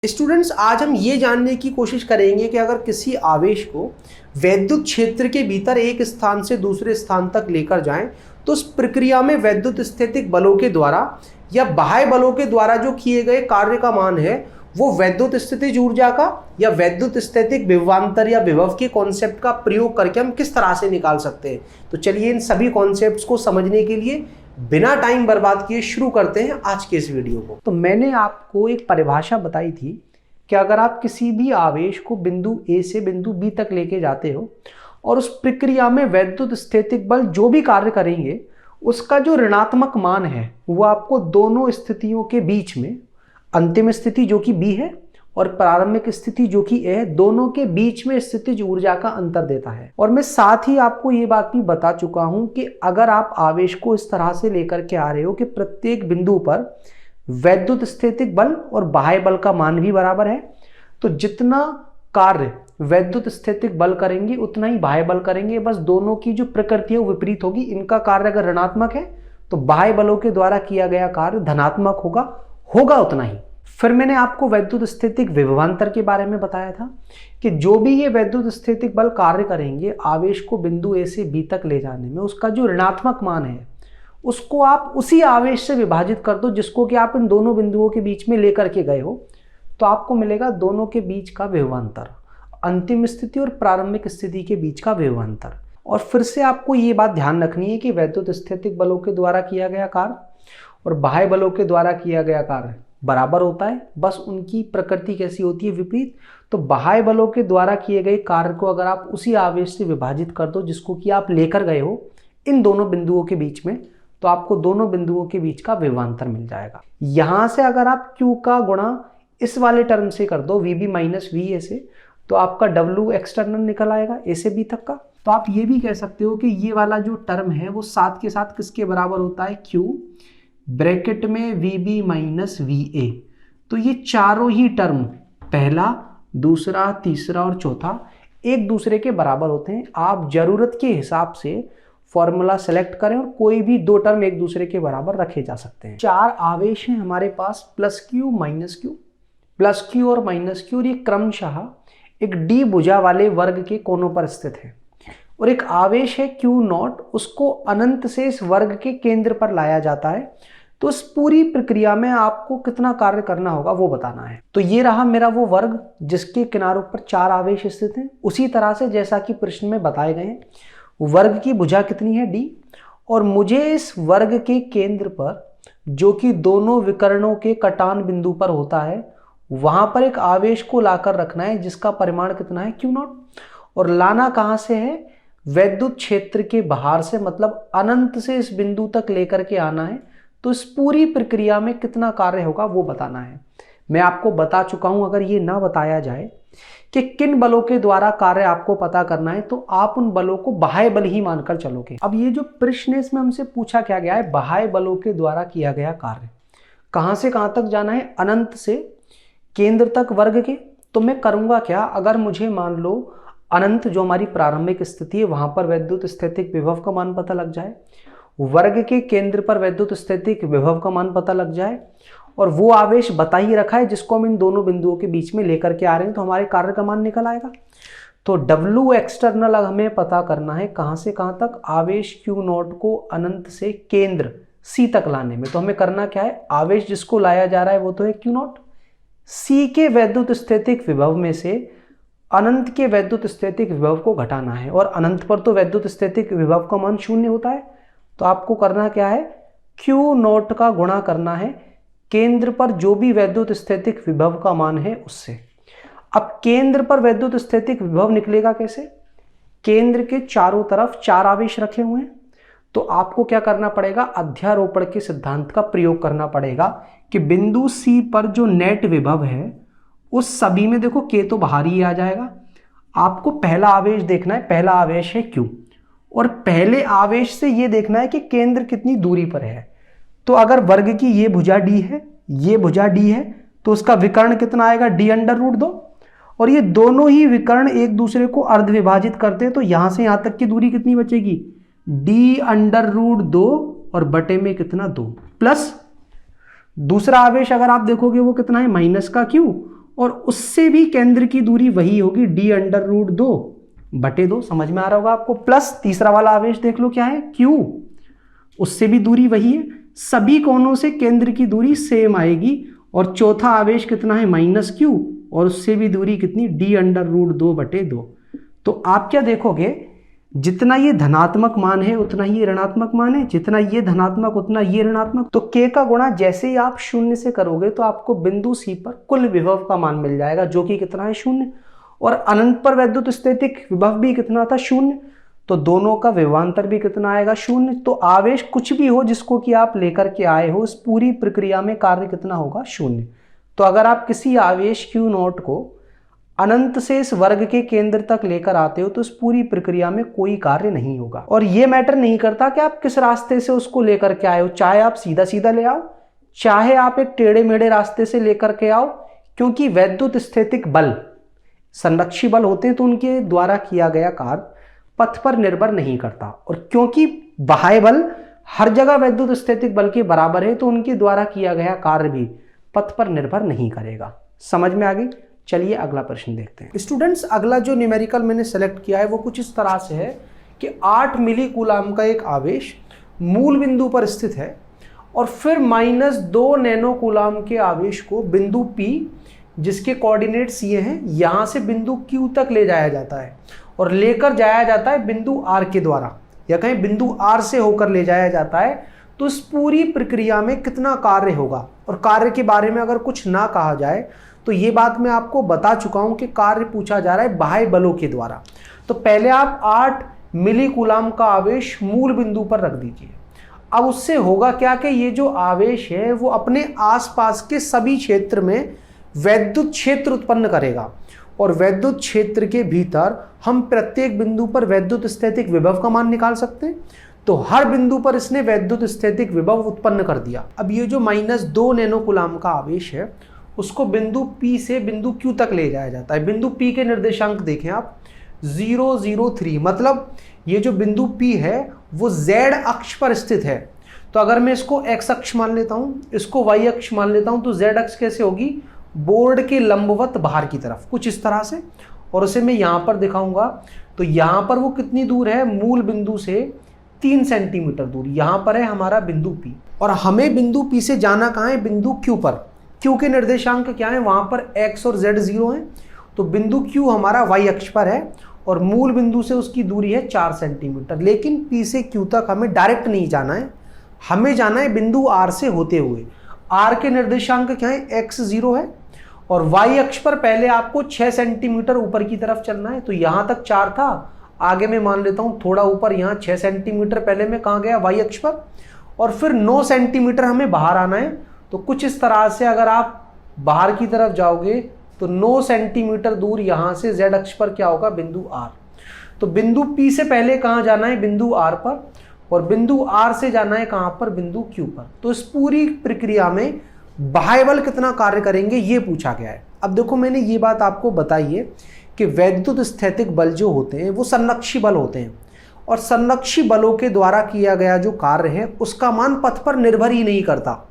Students, आज हम ये जानने की कोशिश करेंगे कि अगर किसी आवेश को वैद्युत क्षेत्र के भीतर एक स्थान से दूसरे स्थान तक लेकर जाएं तो उस प्रक्रिया में वैद्युत स्थैतिक बलों के द्वारा या बाह्य बलों के द्वारा जो किए गए कार्य का मान है वो वैद्युत स्थितिज ऊर्जा का या वैद्युत स्थैतिक विभवांतर या विभव के कॉन्सेप्ट का प्रयोग करके हम किस तरह से निकाल सकते हैं। तो चलिए इन सभी कॉन्सेप्ट्स को समझने के लिए बिना टाइम बर्बाद किए शुरू करते हैं आज के इस वीडियो को। तो मैंने आपको एक परिभाषा बताई थी कि अगर आप किसी भी आवेश को बिंदु ए से बिंदु बी तक लेके जाते हो और उस प्रक्रिया में वैद्युत स्थैतिक बल जो भी कार्य करेंगे उसका जो ऋणात्मक मान है वो आपको दोनों स्थितियों के बीच में, अंतिम स्थिति जो कि बी है और प्रारंभिक स्थिति जो कि ए है, दोनों के बीच में स्थितिज ऊर्जा का अंतर देता है। और मैं साथ ही आपको ये बात भी बता चुका हूं कि अगर आप आवेश को इस तरह से लेकर के आ रहे हो कि प्रत्येक बिंदु पर वैद्युत स्थैतिक बल और बाह्य बल का मान भी बराबर है, तो जितना कार्य वैद्युत स्थैतिक बल करेंगे उतना ही बाह्य बल करेंगे, बस दोनों की जो प्रकृति है वो विपरीत होगी। इनका कार्य अगर ऋणात्मक है तो बाह्य बलों के द्वारा किया गया कार्य धनात्मक होगा उतना ही। फिर मैंने आपको वैद्युत स्थैतिक विभवांतर के बारे में बताया था कि जो भी ये वैद्युत स्थैतिक बल कार्य करेंगे आवेश को बिंदु ए से बी तक ले जाने में, उसका जो ऋणात्मक मान है उसको आप उसी आवेश से विभाजित कर दो जिसको कि आप इन दोनों बिंदुओं के बीच में लेकर के गए हो, तो आपको मिलेगा दोनों के बीच का विभवांतर, अंतिम स्थिति और प्रारंभिक स्थिति के बीच का विभवांतर। और फिर से आपको ये बात ध्यान रखनी है कि वैद्युत स्थैतिक बलों के द्वारा किया गया कार्य और बाह्य बलों के द्वारा किया गया कार्य बराबर होता है, बस उनकी प्रकृति कैसी होती है, विपरीत। तो बाह्य बलों के द्वारा किए गए कार्य को अगर आप उसी आवेश से विभाजित कर दो जिसको कि आप लेकर गए हो इन दोनों बिंदुओं के बीच में, तो आपको दोनों बिंदुओं के बीच का विभवांतर मिल जाएगा। यहां से अगर आप Q का गुणा इस वाले टर्म से कर दो VB माइनस VA से, तो आपका W एक्सटर्नल निकल आएगा A से B तक का। तो आप ये भी कह सकते हो कि ये वाला जो टर्म है वो साथ के साथ किसके बराबर होता है, Q ब्रैकेट में VB माइनस VA। तो ये चारों ही टर्म, पहला, दूसरा, तीसरा और चौथा, एक दूसरे के बराबर होते हैं। आप जरूरत के हिसाब से फॉर्मूला सेलेक्ट करें और कोई भी दो टर्म एक दूसरे के बराबर रखे जा सकते हैं। चार आवेश हैं हमारे पास, plus Q minus Q, plus Q और माइनस Q, और ये क्रमशः एक D भुजा वाले वर्ग के कोनों पर स्थित है। और एक आवेश है Q0, उसको अनंत से इस वर्ग के केंद्र पर लाया जाता है। तो इस पूरी प्रक्रिया में आपको कितना कार्य करना होगा वो बताना है। तो ये रहा मेरा वो वर्ग जिसके किनारों पर चार आवेश स्थित हैं। उसी तरह से जैसा कि प्रश्न में बताए गए हैं, वर्ग की भुजा कितनी है, D, और मुझे इस वर्ग के केंद्र पर जो कि दोनों विकर्णों के कटान बिंदु पर होता है वहां पर एक आवेश को लाकर रखना है जिसका परिमाण कितना है, Q0। और लाना कहां से है, वैद्युत क्षेत्र के बाहर से, मतलब अनंत से इस बिंदु तक लेकर के आना है। तो इस पूरी प्रक्रिया में कितना कार्य होगा वो बताना है। मैं आपको बता चुका हूं, अगर ये ना बताया जाए कि किन बलों के द्वारा कार्य आपको पता करना है तो आप उन बलों को बाह्य बल ही मानकर चलोगे। अब ये जो प्रश्न है इसमें हमसे पूछा क्या गया है, बाह्य बलों के द्वारा किया गया कार्य कहां से कहां तक जाना है, अनंत से केंद्र तक वर्ग के। तो मैं करूंगा क्या, अगर मुझे मान लो अनंत जो हमारी प्रारंभिक स्थिति है वहां पर वैद्युत स्थैतिक विभव का मान पता लग जाए, वर्ग के केंद्र पर वैद्युत स्थैतिक विभव का मान पता लग जाए, और वो आवेश बता ही रखा है जिसको हम इन दोनों बिंदुओं के बीच में लेकर के आ रहे हैं, तो हमारे कार्य का मान निकल आएगा। तो W एक्सटर्नल हमें पता करना है कहां से कहां तक, आवेश Q0 को अनंत से केंद्र C तक लाने में। तो हमें करना क्या है, आवेश जिसको लाया जा रहा है वो तो है Q0, C के वैद्युत स्थैतिक विभव में से अनंत के वैद्युत स्थैतिक विभव को घटाना है, और अनंत पर तो वैद्युत स्थैतिक विभव का मान 0 होता है। तो आपको करना क्या है, Q0 का गुणा करना है केंद्र पर जो भी वैद्युत स्थैतिक विभव का मान है उससे। अब केंद्र पर वैद्युत स्थैतिक विभव निकलेगा कैसे, केंद्र के चारों तरफ चार आवेश रखे हुए हैं, तो आपको क्या करना पड़ेगा, अध्यारोपण के सिद्धांत का प्रयोग करना पड़ेगा कि बिंदु C पर जो नेट विभव है उस सभी में देखो K तो बाहर ही आ जाएगा। आपको पहला आवेश देखना है, पहला आवेश है Q, और पहले आवेश से ये देखना है कि केंद्र कितनी दूरी पर है। तो अगर वर्ग की ये भुजा D है, ये भुजा D है, तो उसका विकर्ण कितना आएगा, D√2, और ये दोनों ही विकर्ण एक दूसरे को अर्ध विभाजित करते हैं, तो यहां से यहां तक की दूरी कितनी बचेगी, D√2 और बटे में कितना 2, प्लस दूसरा आवेश अगर आप देखोगे वो कितना है, माइनस का Q, और उससे भी केंद्र की दूरी वही होगी d√2/2। समझ में आ रहा होगा आपको। प्लस तीसरा वाला आवेश देख लो क्या है, Q, उससे भी दूरी वही है, सभी कोणों से केंद्र की दूरी सेम आएगी। और चौथा आवेश कितना है, -Q, और उससे भी दूरी कितनी, d√2/2। तो आप क्या देखोगे, जितना ये धनात्मक मान है उतना ही ऋणात्मक मान है, जितना ये धनात्मक उतना ये ऋणात्मक। तो K का गुणा जैसे ही आप 0 से करोगे तो आपको बिंदु C पर कुल विभव का मान मिल जाएगा, जो कि कितना है, 0। और अनंत पर वैद्युत स्थितिक विभव भी कितना था, 0। तो दोनों का विभवांतर भी कितना आएगा, 0। तो आवेश कुछ भी हो जिसको कि आप लेकर के आए हो, इस पूरी प्रक्रिया में कार्य कितना होगा, 0। तो अगर आप किसी आवेश Q0 को अनंत से इस वर्ग के केंद्र तक लेकर आते हो तो इस पूरी प्रक्रिया में कोई कार्य नहीं होगा। और ये मैटर नहीं करता कि आप किस रास्ते से उसको लेकर के आए हो, चाहे आप सीधा सीधा ले आओ, चाहे आप एक टेढ़े मेढ़े रास्ते से लेकर के आओ, क्योंकि वैद्युत स्थितिक बल संरक्षी बल होते हैं तो उनके द्वारा किया गया कार्य पथ पर निर्भर नहीं करता। और क्योंकि बाह्य बल हर जगह वैद्युत स्थितिक बल के बराबर है तो उनके द्वारा किया गया कार्य भी पथ पर निर्भर नहीं करेगा। समझ में आ गई। चलिए अगला प्रश्न देखते हैं। स्टूडेंट्स, अगला जो न्यूमेरिकल मैंने सेलेक्ट किया है वो कुछ इस तरह से है कि 8 मिली कूलाम का एक आवेश मूल बिंदु पर स्थित है और फिर -2 नैनो कूलाम के आवेश को बिंदु P, जिसके कोऑर्डिनेट्स ये हैं, यहां से बिंदु Q तक ले जाया जाता है और लेकर जाया जाता है बिंदु R के द्वारा, या कहीं बिंदु R से होकर ले जाया जाता है। तो इस पूरी प्रक्रिया में कितना कार्य होगा, और कार्य के बारे में अगर कुछ ना कहा जाए तो ये बात मैं आपको बता चुका हूं कि कार्य पूछा जा रहा है बाह्य बलों के द्वारा। तो पहले आप 8 मिली कूलाम का आवेश मूल बिंदु पर रख दीजिए। अब उससे होगा क्या कि ये जो आवेश है वो अपने आसपास के सभी क्षेत्र में वैद्युत क्षेत्र उत्पन्न करेगा, और वैद्युत क्षेत्र के भीतर हम प्रत्येक बिंदु पर वैद्युत स्थितिक विभव का मान निकाल सकते हैं। तो हर बिंदु पर इसने वैद्युत स्थितिक विभव उत्पन्न कर दिया। अब ये जो -2 नैनो कूलाम का आवेश है उसको बिंदु P से बिंदु Q तक ले जाया जाता है। बिंदु P के निर्देशांक देखें आप, 0, 0, 3, मतलब ये जो बिंदु P है वो Z अक्ष पर स्थित है। तो अगर मैं इसको X अक्ष मान लेता हूं, इसको Y अक्ष मान लेता हूं, तो Z अक्ष कैसे होगी, बोर्ड के लंबवत बाहर की तरफ, कुछ इस तरह से। और उसे मैं यहां पर दिखाऊंगा। तो यहां पर वो कितनी दूर है, मूल बिंदु से 3 सेंटीमीटर दूर यहां पर है हमारा बिंदु P। और हमें बिंदु P से जाना कहां है, बिंदु Q पर। Q के निर्देशांक क्या है, वहां पर X और Z 0 है। तो बिंदु Q हमारा Y अक्ष पर है और मूल बिंदु से उसकी दूरी है 4 सेंटीमीटर। लेकिन P से Q तक हमें डायरेक्ट नहीं जाना है, हमें जाना है बिंदु R से होते हुए। R के निर्देशांक क्या है, X 0 है और Y अक्ष पर पहले आपको 6 सेंटीमीटर ऊपर की तरफ चलना है। तो यहां तक 4 था, आगे मैं मान लेता हूं थोड़ा ऊपर, यहां 6 सेंटीमीटर पहले मैं कहां गया, Y अक्ष पर, और फिर 9 सेंटीमीटर हमें बाहर आना है। तो कुछ इस तरह से अगर आप बाहर की तरफ जाओगे तो 9 सेंटीमीटर दूर यहां से Z अक्ष पर क्या होगा, बिंदु R। तो बिंदु P से पहले कहां जाना है, बिंदु R पर, और बिंदु R से जाना है कहां पर, बिंदु Q पर। तो इस पूरी प्रक्रिया में बाह्य बल कितना कार्य करेंगे ये पूछा गया है। अब देखो, मैंने ये बात आपको बताई है कि वैद्युत स्थैतिक बल जो होते हैं वो संरक्षी बल होते हैं, और संरक्षी बलों के द्वारा किया गया जो कार्य है उसका मान पथ पर निर्भर ही नहीं करता।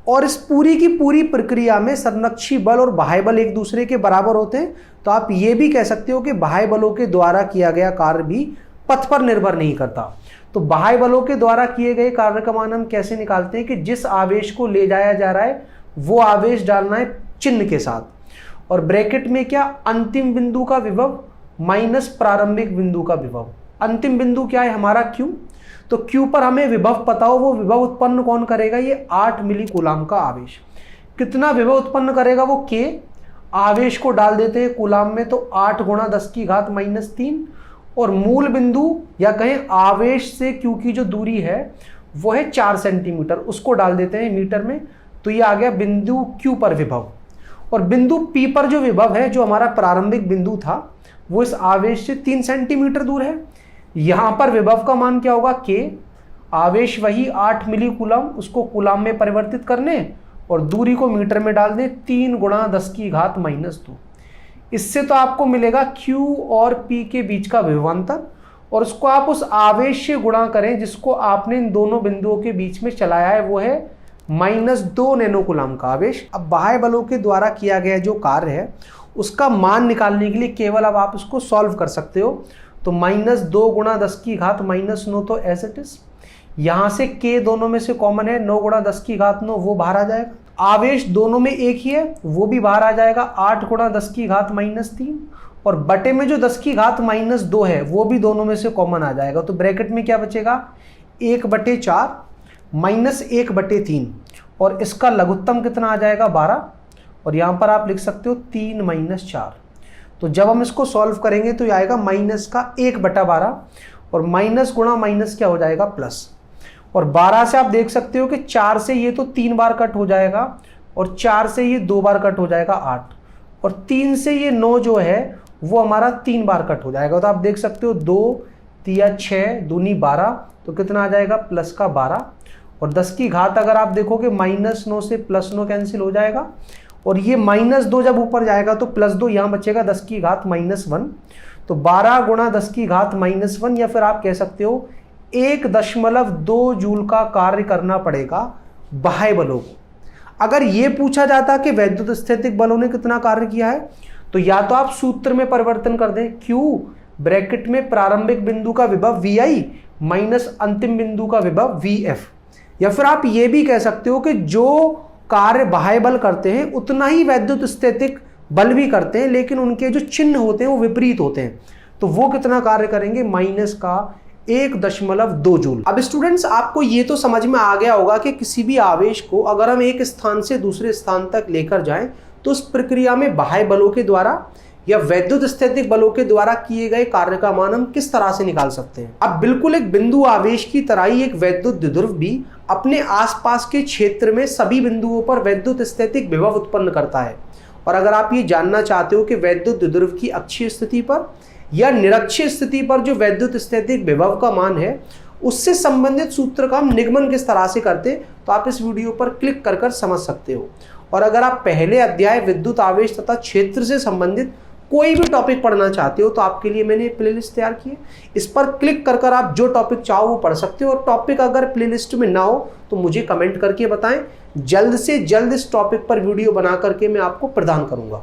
और इस पूरी की पूरी प्रक्रिया में संरक्षी बल और बाह्य बल एक दूसरे के बराबर होते हैं। तो आप ये भी कह सकते हो कि बाह्य बलों के द्वारा किया गया कार्य भी पथ पर निर्भर नहीं करता। तो बाह्य बलों के द्वारा किए गए कार्य का मान हम कैसे निकालते हैं कि जिस आवेश को ले जाया जा रहा है वो आवेश डालना है चिन्ह के साथ, और ब्रैकेट में क्या, अंतिम बिंदु का विभव माइनस प्रारंभिक बिंदु का विभव। अंतिम बिंदु क्या है हमारा Q, तो Q पर हमें विभव पता हो, वो विभव उत्पन्न कौन करेगा, ये 8 मिली कूलाम का आवेश। कितना विभव उत्पन्न करेगा वो K, आवेश को डाल देते हैं कूलाम में, तो 8 × 10⁻³ और मूल बिंदु या कहें आवेश से Q की जो दूरी है वो है 4 सेंटीमीटर, उसको डाल देते हैं मीटर में। तो ये आ गया बिंदु Q पर विभव। और बिंदु P पर जो विभव है, जो हमारा प्रारंभिक बिंदु था, वो इस आवेश से 3 सेंटीमीटर दूर है। यहां पर विभव का मान क्या होगा, K, आवेश वही 8 मिली कूलाम, उसको कूलाम में परिवर्तित करने और दूरी को मीटर में डाल दें, 3 × 10⁻²। इससे तो आपको मिलेगा Q और P के बीच का विभवांतर, और उसको आप उस आवेश से गुणा करें जिसको आपने इन दोनों बिंदुओं के बीच में चलाया है, वो है -2 नैनो कूलम का आवेश। अब बाह्य बलों के द्वारा किया गया जो कार्य है उसका मान निकालने के लिए केवल अब आप इसको सॉल्व कर सकते हो। तो -2 × 10⁻⁹ तो एज इट इज, यहां से k दोनों में से कॉमन है, 9 × 10⁹ वो बाहर आ जाएगा। आवेश दोनों में एक ही है वो भी बाहर आ जाएगा, 8 × 10⁻³ और बटे में जो 10⁻² है वो भी दोनों में से कॉमन आ जाएगा। तो ब्रैकेट में क्या बचेगा, 1/4 -1/3 और इसका लघुत्तम कितना आ जाएगा 12 और यहां पर आप लिख सकते हो 3 - 4। तो जब हम इसको सॉल्व करेंगे तो ये आएगा -1/12 और माइनस गुणा माइनस क्या हो जाएगा प्लस। और 12 से आप देख सकते हो कि 4 से ये तो 3 बार कट हो जाएगा और 4 से ये 2 बार कट हो जाएगा 8 और 3 से ये 9 जो है वो हमारा 3 बार कट हो जाएगा। तो आप देख सकते हो 2 × 6 दूनी 12 तो कितना आ जाएगा +12 और 10 की घात अगर आप देखोगे -9 से +9 कैंसिल हो जाएगा और ये -2 जब ऊपर जाएगा तो +2 यहाँ बचेगा 10 की घात -1। तो 12 × 10 की घात -1 या फिर आप कह सकते हो 1.2 जूल का कार्य करना पड़ेगा बाह्य बलों को। अगर ये पूछा जाता कि वैद्युत स्थैतिक बलों ने कितना कार्य किया है तो या तो आप सूत्र में परिवर्तन कर दें, Q ब्रैकेट में प्रारंभिक बिंदु का विभव VI माइनस अंतिम बिंदु का विभव VF, या फिर आप ये भी कह सकते हो कि जो कार्य बाह्य बल करते हैं उतना ही वैद्युत स्थैतिक बल भी करते हैं, लेकिन उनके जो चिन्ह होते हैं वो विपरीत होते हैं। तो वो कितना कार्य करेंगे, -1.2 जूल। अब स्टूडेंट्स आपको ये तो समझ में आ गया होगा कि किसी भी आवेश को अगर हम एक स्थान से दूसरे स्थान तक लेकर जाएं तो उस प्रक्रिया में बाह्य बलों के द्वारा या वैद्युत स्थैतिक बलों के द्वारा किए गए कार्य का मान हम किस तरह से निकाल सकते हैं। अब बिल्कुल एक बिंदु आवेश की तरह ही एक वैद्युत द्विध्रुव भी अपने आसपास के क्षेत्र में सभी बिंदुओं पर वैद्युत स्थैतिक विभव उत्पन्न करता है। और अगर आप ये जानना चाहते हो कि वैद्युत द्विध्रुव की अक्षीय स्थिति पर या निरक्षीय स्थिति पर जो वैद्युत स्थैतिक विभव का मान है उससे संबंधित सूत्र का हम निगमन किस तरह से करते हैं तो आप इस वीडियो पर क्लिक कर समझ सकते हो। और अगर आप पहले अध्याय विद्युत आवेश तथा क्षेत्र से संबंधित कोई भी टॉपिक पढ़ना चाहते हो तो आपके लिए मैंने प्लेलिस्ट तैयार की है, इस पर क्लिक कर आप जो टॉपिक चाहो वो पढ़ सकते हो। और टॉपिक अगर प्लेलिस्ट में ना हो तो मुझे कमेंट करके बताएं, जल्द से जल्द इस टॉपिक पर वीडियो बना करके मैं आपको प्रदान करूंगा।